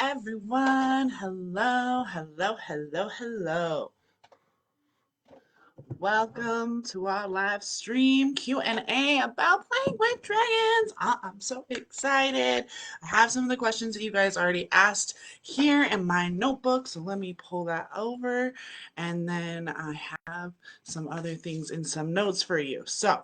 everyone. Hello, hello, hello, hello. Welcome to our live stream Q&A about playing with dragons. I'm so excited. I have some of the questions that you guys already asked here in my notebook, so let me pull that over, and then I have some other things in some notes for you. So,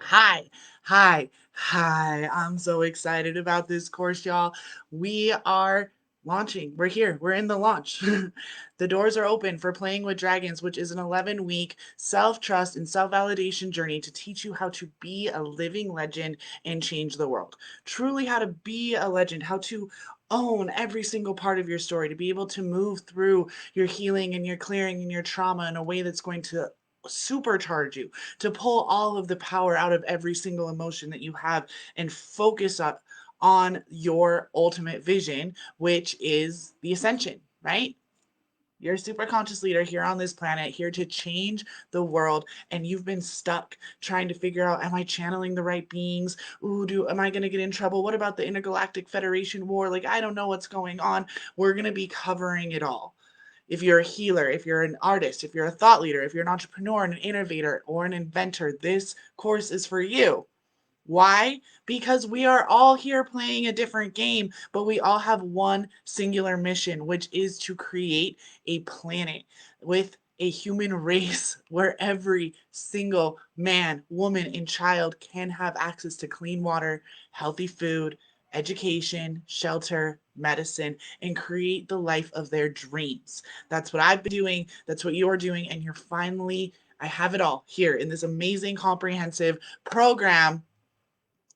hi, hi. I'm so excited about this course, y'all. We are launching. We're here. We're in the launch. The doors are open for Playing with Dragons, which is an 11-week self-trust and self-validation journey to teach you how to be a living legend and change the world. Truly how to be a legend, how to own every single part of your story, to be able to move through your healing and your clearing and your trauma in a way that's going to supercharge you, to pull all of the power out of every single emotion that you have and focus up on your ultimate vision, which is the ascension, right? You're a super conscious leader here on this planet, here to change the world, and you've been stuck trying to figure out, am I channeling the right beings? Am I going to get in trouble? What about the Intergalactic Federation War? Like, I don't know what's going on. We're going to be covering it all. If you're a healer, if you're an artist, if you're a thought leader, if you're an entrepreneur, an innovator, or an inventor, this course is for you. Why? Because we are all here playing a different game, but we all have one singular mission, which is to create a planet with a human race where every single man, woman, and child can have access to clean water, healthy food, education, shelter, medicine, and create the life of their dreams. That's what I've been doing. That's what you're doing. And you're finally, I have it all here in this amazing comprehensive program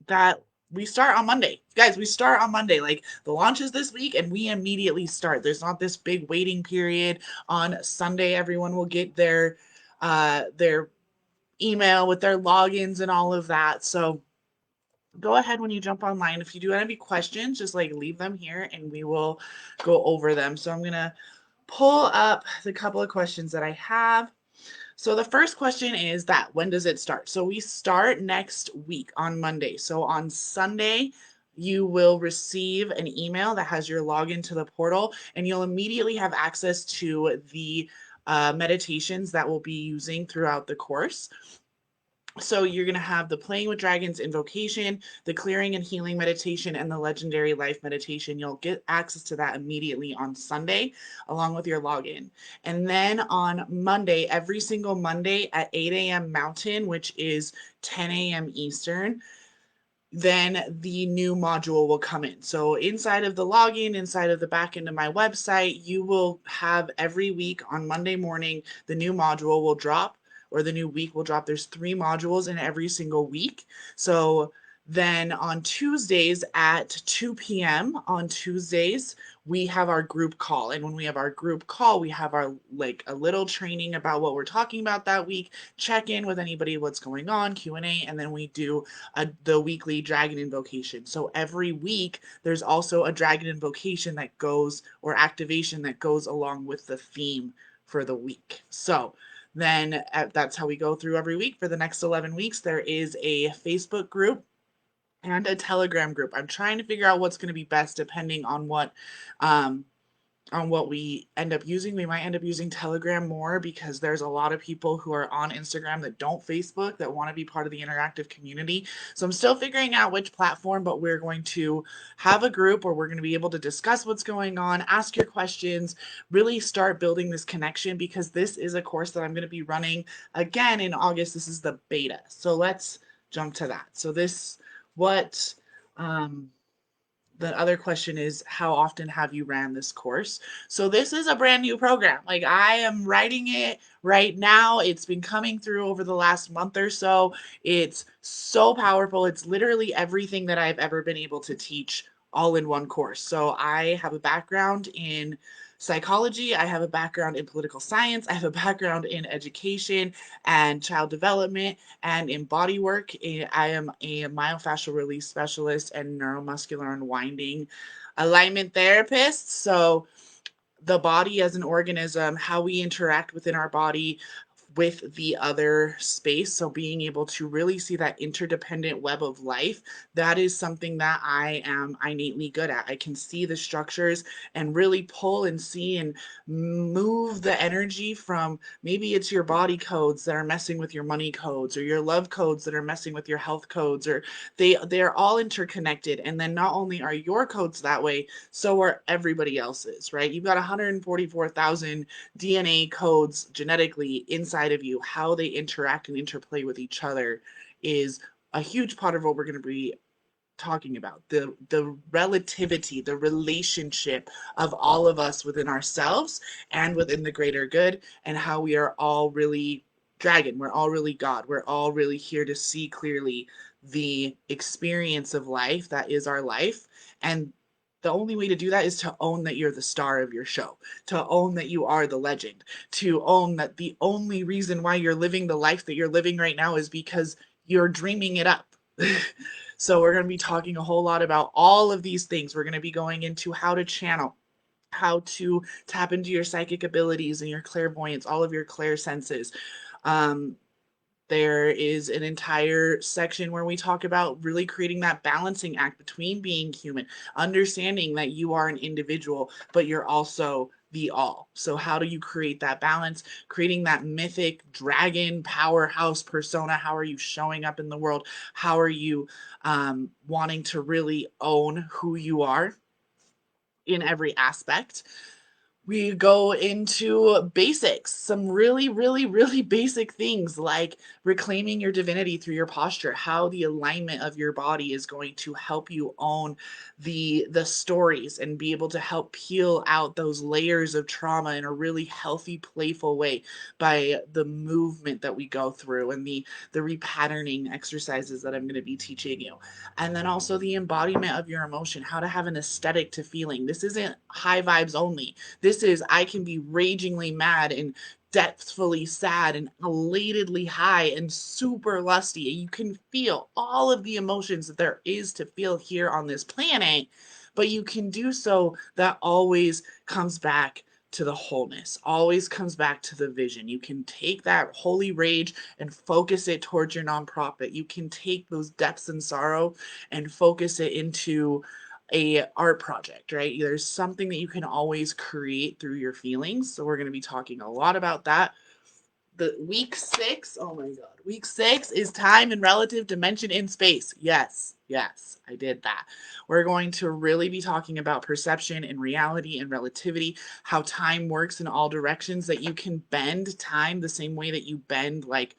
that we start on Monday. Guys, we start on Monday. Like, the launch is this week and we immediately start. There's not this big waiting period. On Sunday, everyone will get their email with their logins and all of that. So go ahead when you jump online. If you do have any questions, just like leave them here and we will go over them. So I'm gonna pull up the couple of questions that I have. So the first question is that when does it start? So we start next week on Monday. So on Sunday, you will receive an email that has your login to the portal, and you'll immediately have access to the meditations that we'll be using throughout the course. So you're going to have the Playing with Dragons invocation, the clearing and healing meditation, and the legendary life meditation. You'll get access to that immediately on Sunday, along with your login. And then on Monday, every single Monday at 8 a.m. Mountain, which is 10 a.m. Eastern, then the new module will come in. So inside of the login, inside of the back end of my website, you will have every week on Monday morning, the new module will drop, or the new week will drop. There's 3 modules in every single week. So then on Tuesdays at 2 p.m. on Tuesdays, we have our group call. And when we have our group call, we have our like a little training about what we're talking about that week, check in with anybody, what's going on, Q&A, and then we do the weekly dragon invocation. So every week, there's also a dragon invocation that goes, or activation that goes along with the theme for the week. So then that's how we go through every week for the next 11 weeks. There is a Facebook group and a Telegram group. I'm trying to figure out what's going to be best depending um, on what we end up using. We might end up using Telegram more because there's a lot of people who are on Instagram that don't Facebook, that want to be part of the interactive community. So I'm still figuring out which platform, but we're going to have a group where we're going to be able to discuss what's going on, ask your questions, really start building this connection, because this is a course that I'm going to be running again in August. This is the beta. So let's jump to that. So the other question is, how often have you ran this course? So this is a brand new program. Like, I am writing it right now. It's been coming through over the last month or so. It's so powerful. It's literally everything that I've ever been able to teach all in one course. So I have a background in psychology. I have a background in political science. I have a background in education and child development and in body work. I am a myofascial release specialist and neuromuscular unwinding alignment therapist. So the body as an organism, how we interact within our body, with the other space. So being able to really see that interdependent web of life, that is something that I am innately good at. I can see the structures and really pull and see and move the energy from, maybe it's your body codes that are messing with your money codes, or your love codes that are messing with your health codes, or they're all interconnected. And then not only are your codes that way, so are everybody else's, right? You've got 144,000 DNA codes genetically inside of you. How they interact and interplay with each other is a huge part of what we're going to be talking about. The relativity, the relationship of all of us within ourselves and within the greater good, and how we are all really dragon. We're all really God. We're all really here to see clearly the experience of life that is our life. And the only way to do that is to own that you're the star of your show, to own that you are the legend, to own that the only reason why you're living the life that you're living right now is because you're dreaming it up. So we're going to be talking a whole lot about all of these things. We're going to be going into how to channel, how to tap into your psychic abilities and your clairvoyance, all of your clairsenses. Um, there is an entire section where we talk about really creating that balancing act between being human, understanding that you are an individual, but you're also the all. So, how do you create that balance? Creating that mythic dragon powerhouse persona. How are you showing up in the world? How are you wanting to really own who you are in every aspect? We go into basics, some really, really, really basic things like reclaiming your divinity through your posture, how the alignment of your body is going to help you own the stories and be able to help peel out those layers of trauma in a really healthy, playful way by the movement that we go through and the repatterning exercises that I'm going to be teaching you. And then also the embodiment of your emotion, how to have an aesthetic to feeling. This isn't high vibes only. This is, I can be ragingly mad and depthfully sad and elatedly high and super lusty. You can feel all of the emotions that there is to feel here on this planet, but you can do so that always comes back to the wholeness, always comes back to the vision. You can take that holy rage and focus it towards your nonprofit. You can take those depths and sorrow and focus it into a art project, right? There's something that you can always create through your feelings. So we're going to be talking a lot about that. The week 6, oh my god. Week 6 is time and relative dimension in space. Yes. Yes, I did that. We're going to really be talking about perception and reality and relativity, how time works in all directions, that you can bend time the same way that you bend, like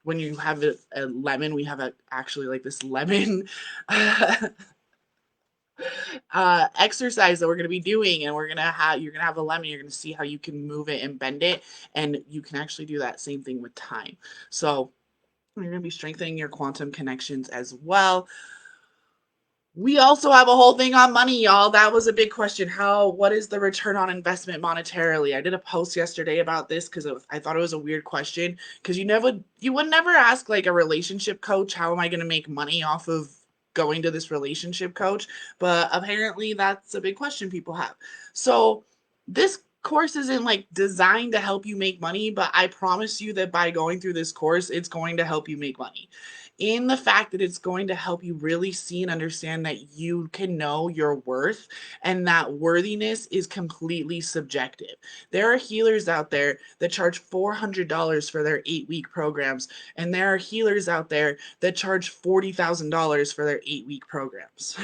when you have a lemon, we have actually like this lemon exercise that we're going to be doing, and you're going to have a lemon. You're going to see how you can move it and bend it, and you can actually do that same thing with time. So you're going to be strengthening your quantum connections as well. We also have a whole thing on money, y'all. That was a big question. What is the return on investment monetarily? I did a post yesterday about this because I thought it was a weird question, because you would never ask like a relationship coach, how am I going to make money off of going to this relationship coach? But apparently that's a big question people have. So this course isn't like designed to help you make money, but I promise you that by going through this course, it's going to help you make money, in the fact that it's going to help you really see and understand that you can know your worth, and that worthiness is completely subjective. There are healers out there that charge $400 for their 8-week programs, and there are healers out there that charge $40,000 for their 8-week programs.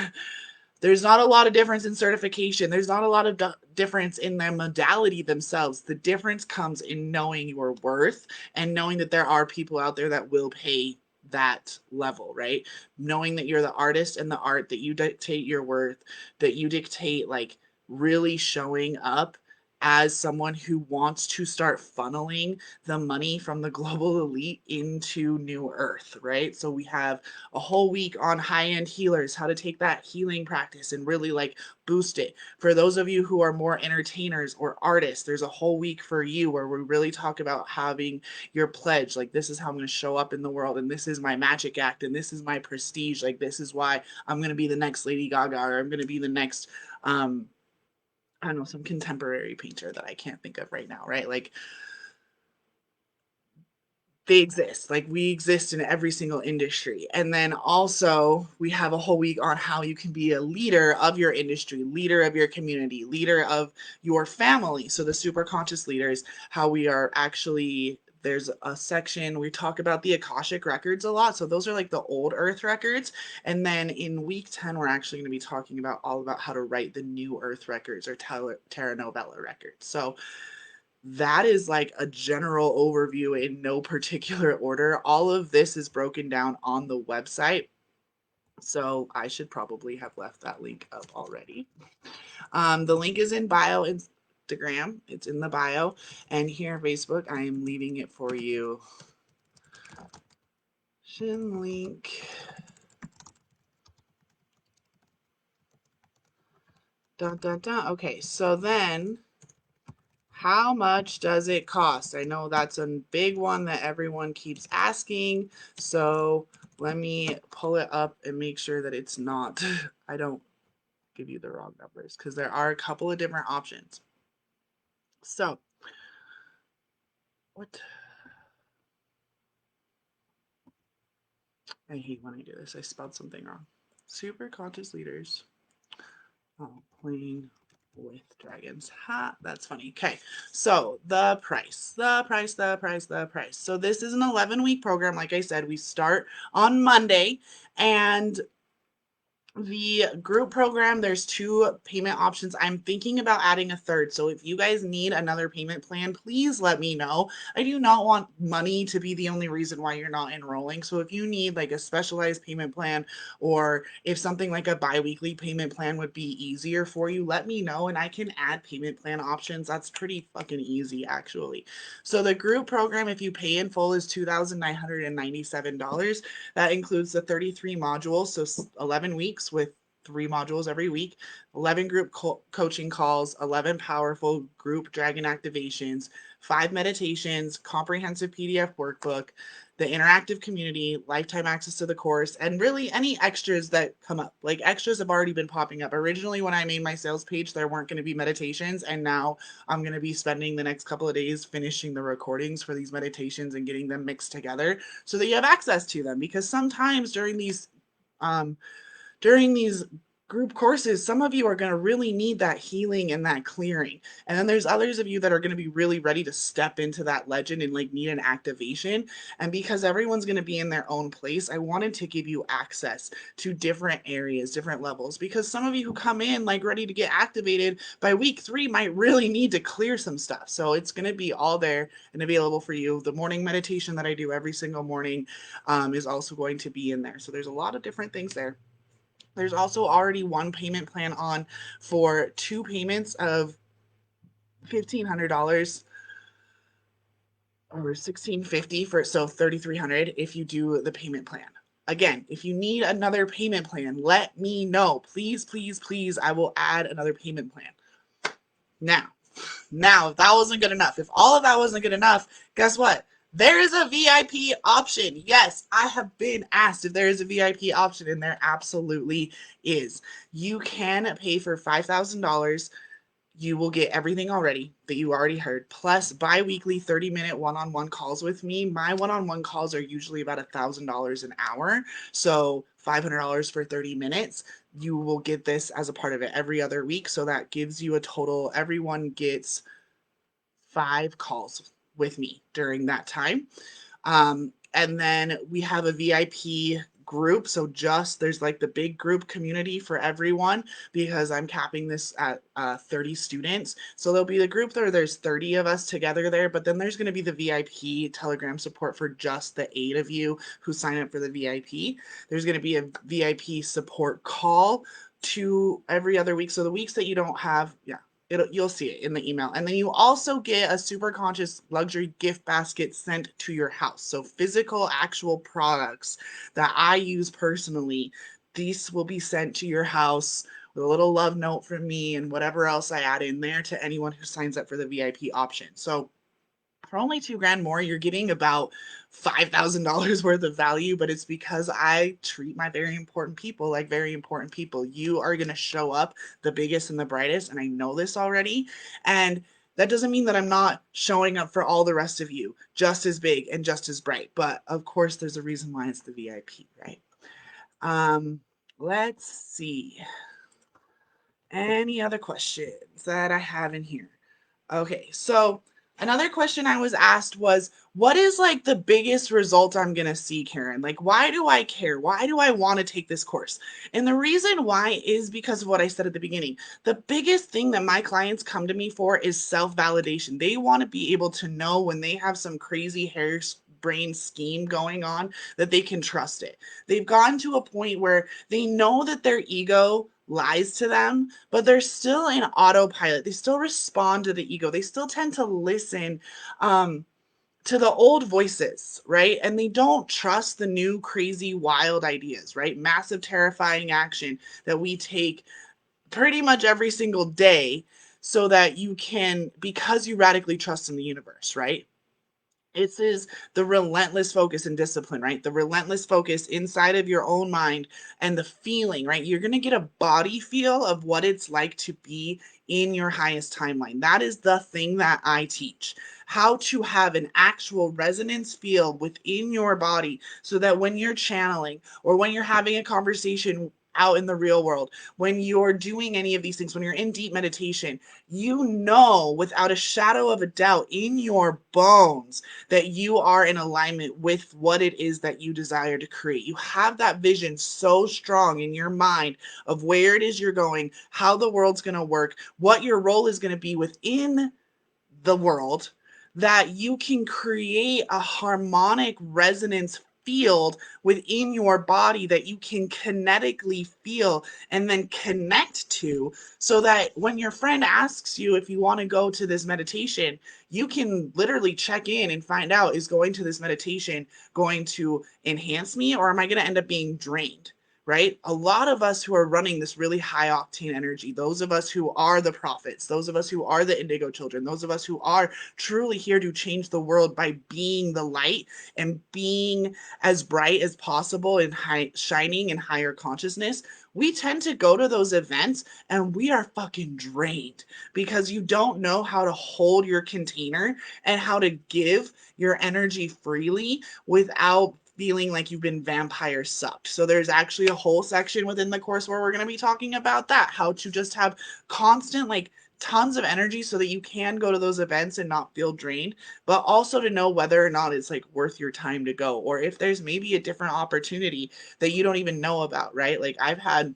There's not a lot of difference in certification. There's not a lot of difference in their modality themselves. The difference comes in knowing your worth and knowing that there are people out there that will pay that level, right? Knowing that you're the artist and the art, that you dictate your worth, that you dictate, like, really showing up as someone who wants to start funneling the money from the global elite into New Earth, right? So we have a whole week on high-end healers, how to take that healing practice and really like boost it. For those of you who are more entertainers or artists, there's a whole week for you where we really talk about having your pledge, like, this is how I'm going to show up in the world, and this is my magic act, and this is my prestige, like, this is why I'm going to be the next Lady Gaga, or I'm going to be the next I don't know, some contemporary painter that I can't think of right now, right? Like, they exist. Like we exist in every single industry. And then also we have a whole week on how you can be a leader of your industry, leader of your community, leader of your family. So the super conscious leaders, how we are actually, there's a section we talk about the Akashic records a lot. So those are like the old earth records. And then in week 10, we're actually going to be talking about all about how to write the new earth records or Terra Novella records. So that is like a general overview in no particular order. All of this is broken down on the website. So I should probably have left that link up already. The link is in bio Instagram. It's in the bio. And here Facebook, I am leaving it for you. Shin link. Dun, dun, dun. Okay, so then how much does it cost? I know that's a big one that everyone keeps asking. So let me pull it up and make sure that it's not, I don't give you the wrong numbers because there are a couple of different options. So what? I hate when I do this. I spelled something wrong. Super conscious leaders. Oh, playing with dragons. Ha, that's funny. Okay, so the price. So this is an 11-week program. Like I said, we start on Monday, and the group program, there's two payment options. I'm thinking about adding a third. So if you guys need another payment plan, please let me know. I do not want money to be the only reason why you're not enrolling. So if you need like a specialized payment plan, or if something like a biweekly payment plan would be easier for you, let me know and I can add payment plan options. That's pretty fucking easy actually. So the group program, if you pay in full, is $2,997. That includes the 33 modules, so 11 weeks with 3 modules every week, 11 group coaching calls, 11 powerful group dragon activations, 5 meditations, comprehensive PDF workbook, the interactive community, lifetime access to the course, and really any extras that come up. Like extras have already been popping up. Originally, when I made my sales page, there weren't going to be meditations, and now I'm going to be spending the next couple of days finishing the recordings for these meditations and getting them mixed together so that you have access to them. Because sometimes um, during these group courses, some of you are going to really need that healing and that clearing. And then there's others of you that are going to be really ready to step into that legend and like need an activation. And because everyone's going to be in their own place, I wanted to give you access to different areas, different levels, because some of you who come in like ready to get activated by week 3 might really need to clear some stuff. So it's going to be all there and available for you. The morning meditation that I do every single morning is also going to be in there. So there's a lot of different things there. There's also already one payment plan on for 2 payments of $1,500 or $1,650 for so $3,300 if you do the payment plan. Again, if you need another payment plan, let me know. Please, please, please. I will add another payment plan. Now, if that wasn't good enough, if all of that wasn't good enough, guess what? There is a VIP option. Yes, I have been asked if there is a VIP option, and there absolutely is. You can pay for $5,000. You will get everything already that you already heard, plus bi-weekly 30-minute one-on-one calls with me. My one-on-one calls are usually about $1,000 an hour, so $500 for 30 minutes. You will get this as a part of it every other week, so that gives you a total. Everyone gets 5 calls with me during that time. And then we have a VIP group. So just there's like the big group community for everyone because I'm capping this at 30 students. So there'll be the group there's 30 of us together there, but then there's going to be the VIP Telegram support for just the 8 of you who sign up for the VIP. There's going to be a VIP support call to every other week. So the weeks that you don't have, yeah, you'll see it in the email. And then you also get a super conscious luxury gift basket sent to your house. So physical, actual products that I use personally, these will be sent to your house with a little love note from me and whatever else I add in there to anyone who signs up for the VIP option. So for only $2,000 more, you're getting about $5,000 worth of value, but it's because I treat my very important people like very important people. You are going to show up the biggest and the brightest, and I know this already. And That doesn't mean that I'm not showing up for all the rest of you just as big and just as bright. But of course, there's a reason why it's the VIP, right? Um, let's see. Any other questions that I have in here? Okay, so another question I was asked was, what is like the biggest result I'm going to see, Karen? Like, why do I care? Why do I want to take this course? And the reason why is because of what I said at the beginning. The biggest thing that my clients come to me for is self validation. They want to be able to know when they have some crazy hair brain scheme going on that they can trust it. They've gotten to a point where they know that their ego lies to them, but they're still in autopilot. They still respond to the ego. They still tend to listen to the old voices, right? And they don't trust the new, crazy, wild ideas, right? Massive, terrifying action that we take pretty much every single day so that you can, because you radically trust in the universe, right? It is the relentless focus and discipline, right? The relentless focus inside of your own mind and the feeling, right? You're going to get a body feel of what it's like to be in your highest timeline. That is the thing that I teach. How to have an actual resonance field within your body so that when you're channeling or when you're having a conversation out in the real world, when you're doing any of these things, when you're in deep meditation, you know without a shadow of a doubt in your bones that you are in alignment with what it is that you desire to create. You have that vision so strong in your mind of where it is you're going, how the world's going to work, what your role is going to be within the world, that you can create a harmonic resonance field within your body that you can kinetically feel and then connect to, so that when your friend asks you if you want to go to this meditation, you can literally check in and find out, is going to this meditation going to enhance me, or am I going to end up being drained? Right? A lot of us who are running this really high octane energy, those of us who are the prophets, those of us who are the indigo children, those of us who are truly here to change the world by being the light and being as bright as possible and shining in higher consciousness, we tend to go to those events and we are fucking drained because you don't know how to hold your container and how to give your energy freely without feeling like you've been vampire sucked. So there's actually a whole section within the course where we're going to be talking about that, how to just have constant, like, tons of energy so that you can go to those events and not feel drained, but also to know whether or not it's like worth your time to go, or if there's maybe a different opportunity that you don't even know about, right? Like I've had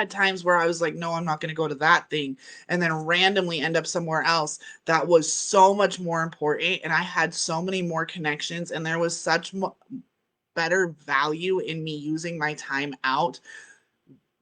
times where I was like, no, I'm not going to go to that thing, and then randomly end up somewhere else that was so much more important, and I had so many more connections, and there was such better value in me using my time out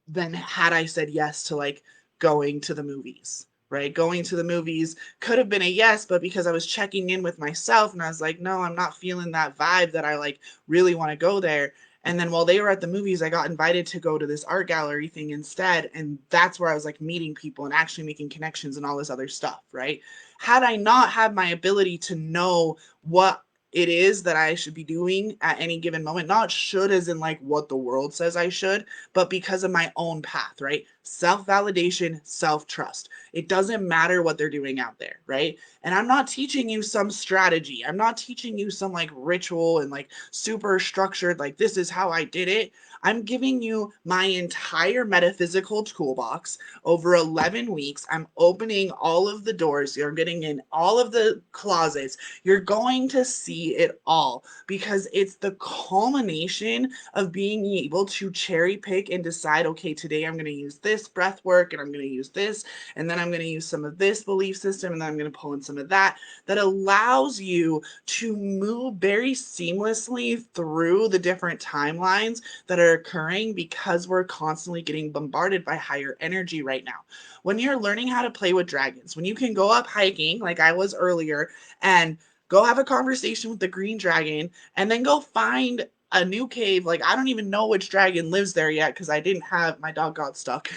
than had I said yes to like going to the movies, right? Going to the movies could have been a yes, but because I was checking in with myself and I was like, no, I'm not feeling that vibe that I like really want to go there. And then while they were at the movies, I got invited to go to this art gallery thing instead. And that's where I was like meeting people and actually making connections and all this other stuff, right? Had I not had my ability to know what it is that I should be doing at any given moment, not should as in like what the world says I should, but because of my own path, right? Self validation, self trust. It doesn't matter what they're doing out there, right? And I'm not teaching you some strategy. I'm not teaching you some like ritual and like super structured, like this is how I did it. I'm giving you my entire metaphysical toolbox over 11 weeks. I'm opening all of the doors. You're getting in all of the closets. You're going to see it all because it's the culmination of being able to cherry pick and decide, okay, today I'm going to use this breath work and I'm going to use this, and then I'm going to use some of this belief system, and then I'm going to pull in some of that, that allows you to move very seamlessly through the different timelines that are occurring because we're constantly getting bombarded by higher energy right now. When you're learning how to play with dragons, when you can go up hiking like I was earlier and go have a conversation with the green dragon and then go find a new cave. Like, I don't even know which dragon lives there yet because I didn't have, my dog got stuck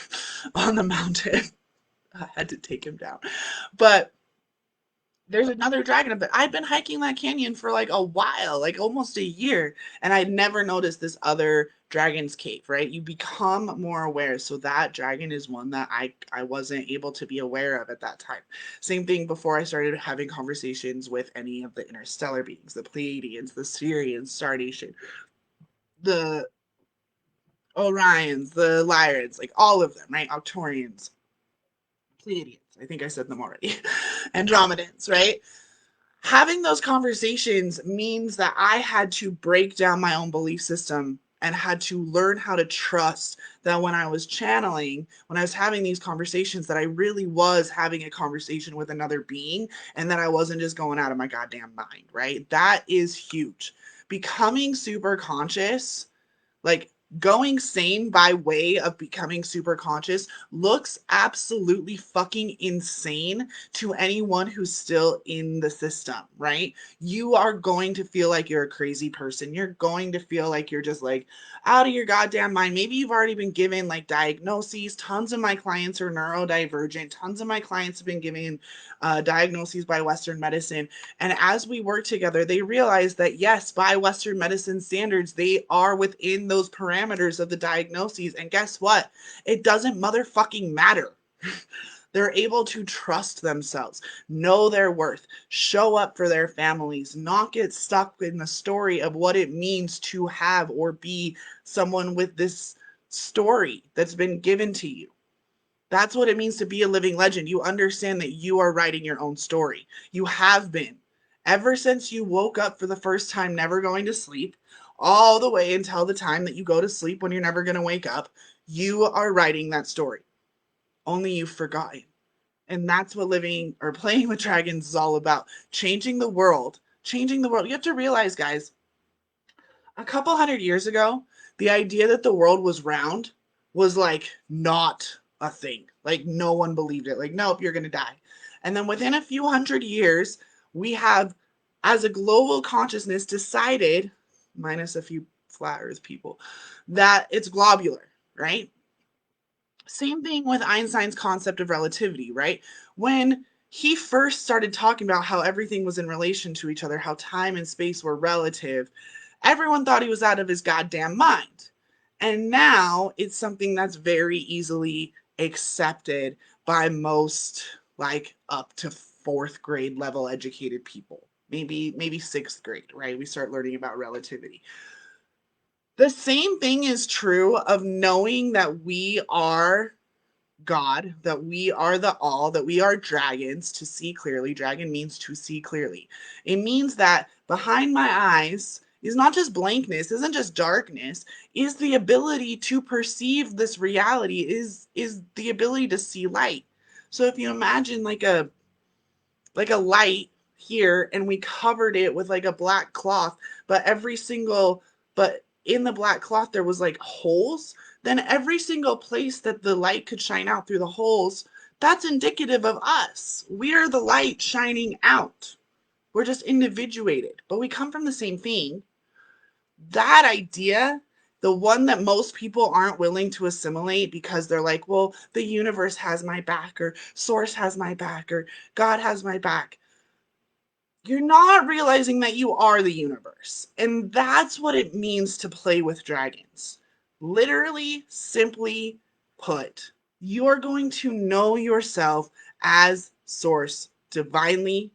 on the mountain. I had to take him down. But there's another dragon, but I've been hiking that canyon for like a while, like almost a year, and I'd never noticed this other dragon's cave, right? You become more aware. So that dragon is one that I wasn't able to be aware of at that time. Same thing before I started having conversations with any of the interstellar beings, the Pleiadians, the Sirians, Star Nation, the Orions, the Lyrians, like all of them, right? Octorians, Pleiadians. I think I said them already. Andromedans, right? Having those conversations means that I had to break down my own belief system and had to learn how to trust that when I was channeling, when I was having these conversations, that I really was having a conversation with another being and that I wasn't just going out of my goddamn mind, right? That is huge. Becoming super conscious, like going sane by way of becoming super conscious, looks absolutely fucking insane to anyone who's still in the system, right? You are going to feel like you're a crazy person. You're going to feel like you're just like out of your goddamn mind. Maybe you've already been given like diagnoses. Tons of my clients are neurodivergent. Tons of my clients have been given diagnoses by Western medicine. And as we work together, they realize that yes, by Western medicine standards, they are within those parameters of the diagnoses. And guess what? It doesn't motherfucking matter. They're able to trust themselves, know their worth, show up for their families, not get stuck in the story of what it means to have or be someone with this story that's been given to you. That's what it means to be a living legend. You understand that you are writing your own story. You have been. Ever since you woke up for the first time, never going to sleep, all the way until the time that you go to sleep when you're never going to wake up, you are writing that story. Only you've forgotten. And that's what living or playing with dragons is all about. Changing the world. Changing the world. You have to realize, guys, a couple hundred years ago, the idea that the world was round was like not a thing. Like no one believed it. Like, nope, you're going to die. And then within a few hundred years, we have, as a global consciousness, decided, minus a few flat earth people, that it's globular, right? Same thing with Einstein's concept of relativity, right? When he first started talking about how everything was in relation to each other, how time and space were relative, everyone thought he was out of his goddamn mind. And now it's something that's very easily accepted by most, like up to fourth grade level educated people. Maybe sixth grade, right? We start learning about relativity. The same thing is true of knowing that we are God, that we are the all, that we are dragons to see clearly. Dragon means to see clearly. It means that behind my eyes is not just blankness, isn't just darkness, is the ability to perceive this reality, is the ability to see light. So if you imagine like a light here and we covered it with like a black cloth, but every single but in the black cloth there was like holes, then every single place that the light could shine out through the holes, that's indicative of us. We're the light shining out. We're just individuated, but we come from the same thing. That idea, the one that most people aren't willing to assimilate because they're like, well, the universe has my back, or source has my back, or God has my back, you're not realizing that you are the universe. And that's what it means to play with dragons. Literally, simply put, you're going to know yourself as source, divinely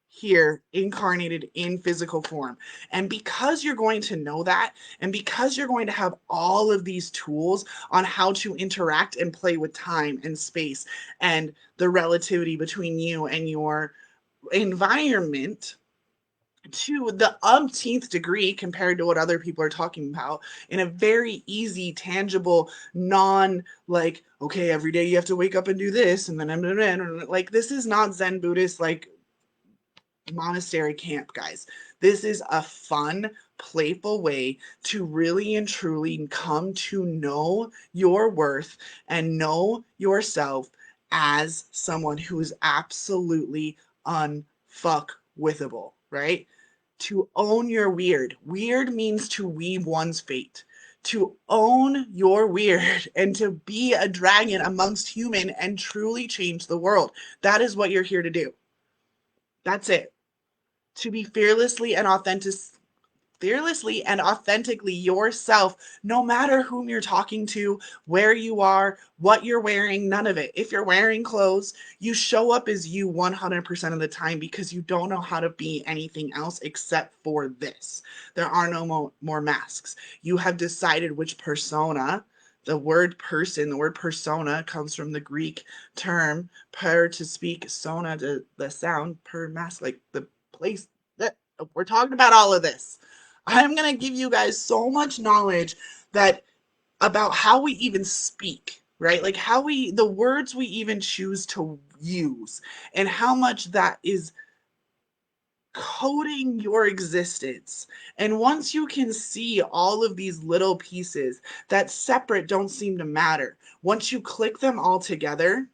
here, incarnated in physical form. And because you're going to know that, and because you're going to have all of these tools on how to interact and play with time and space and the relativity between you and your environment to the umpteenth degree compared to what other people are talking about in a very easy, tangible, non like, okay, every day you have to wake up and do this, and then like, this is not Zen Buddhist like monastery camp, guys. This is a fun, playful way to really and truly come to know your worth and know yourself as someone who is absolutely unfuck withable, right? To own your weird. Weird means to weave one's fate. To own your weird and to be a dragon amongst human and truly change the world. That is what you're here to do. That's it. To be fearlessly and authentically yourself, no matter whom you're talking to, where you are, what you're wearing, none of it. If you're wearing clothes, you show up as you 100% of the time because you don't know how to be anything else except for this. There are no more masks. You have decided which persona. The word person, the word persona comes from the Greek term per, to speak, sona, the sound, per mask, like the place that we're talking about all of this. I'm going to give you guys so much knowledge that about how we even speak, right? Like how the words we even choose to use and how much that is coding your existence. And once you can see all of these little pieces that separate don't seem to matter, once you click them all together,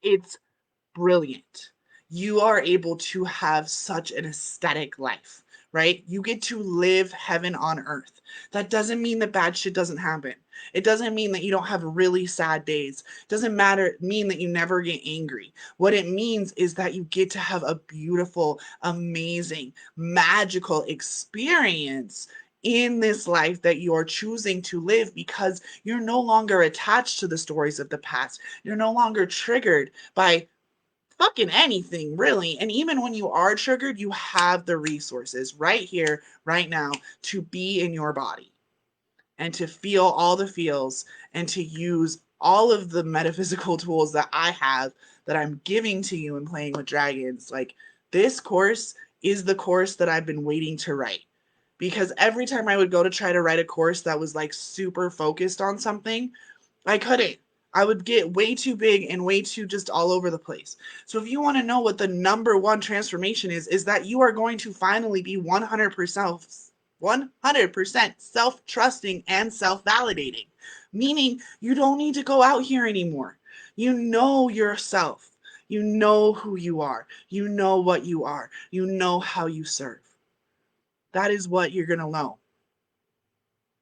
it's brilliant. You are able to have such an aesthetic life, right? You get to live heaven on earth. That doesn't mean that bad shit doesn't happen. It doesn't mean that you don't have really sad days. It doesn't mean that you never get angry. What it means is that you get to have a beautiful, amazing, magical experience in this life that you are choosing to live because you're no longer attached to the stories of the past. You're no longer triggered by fucking anything, really. And even when you are triggered, you have the resources right here, right now, to be in your body and to feel all the feels and to use all of the metaphysical tools that I have that I'm giving to you in playing with dragons. Like, this course is the course that I've been waiting to write. Because every time I would go to try to write a course that was like super focused on something, I couldn't. I would get way too big and way too just all over the place. So if you want to know what the number one transformation is that you are going to finally be 100% self-trusting and self-validating. Meaning you don't need to go out here anymore. You know yourself. You know who you are. You know what you are. You know how you serve. That is what you're going to know.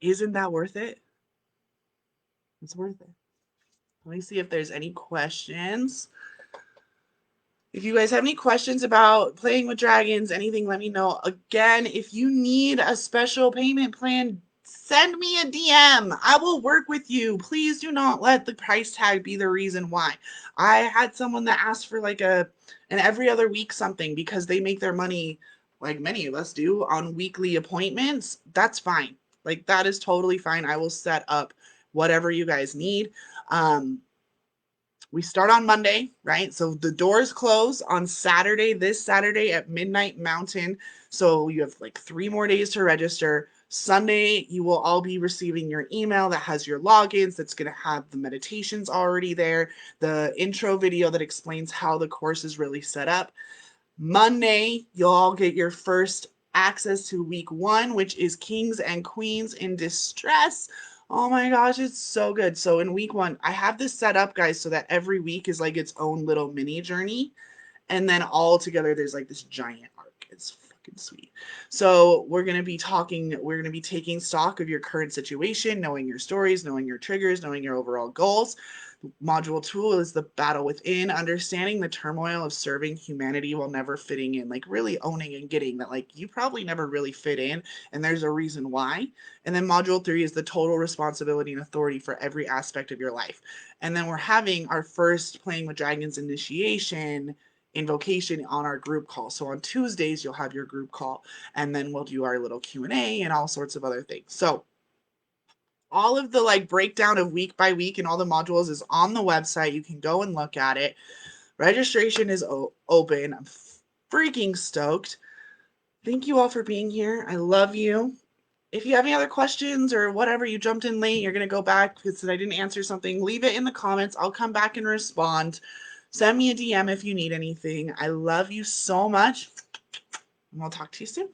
Isn't that worth it? It's worth it. Let me see if there's any questions. If you guys have any questions about playing with dragons, anything, let me know. Again, if you need a special payment plan, send me a DM. I will work with you. Please do not let the price tag be the reason why. I had someone that asked for like an every other week something because they make their money, like many of us do, on weekly appointments. That's fine. Like, that is totally fine. I will set up whatever you guys need. We start on Monday, right? So the doors close on Saturday, this Saturday at midnight Mountain. So you have like 3 more days to register. Sunday, you will all be receiving your email that has your logins, that's going to have the meditations already there, the intro video that explains how the course is really set up. Monday, you'll all get your first access to week 1, which is Kings and Queens in Distress. Oh my gosh, it's so good. So in week 1, I have this set up, guys, so that every week is like its own little mini journey. And then all together, there's like this giant arc. It's fucking sweet. So we're going to be taking stock of your current situation, knowing your stories, knowing your triggers, knowing your overall goals. Module 2 is the battle within, understanding the turmoil of serving humanity while never fitting in, like really owning and getting that, like, you probably never really fit in and there's a reason why. And then module 3 is the total responsibility and authority for every aspect of your life. And then we're having our first Playing with Dragons initiation invocation on our group call. So on Tuesdays, you'll have your group call, and then we'll do our little Q&A and all sorts of other things. So all of the like breakdown of week by week and all the modules is on the website. You can go and look at it. Registration is open. I'm freaking stoked. Thank you all for being here. I love you. If you have any other questions or whatever, you jumped in late, you're going to go back because I didn't answer something, leave it in the comments. I'll come back and respond. Send me a DM if you need anything. I love you so much, and I'll talk to you soon.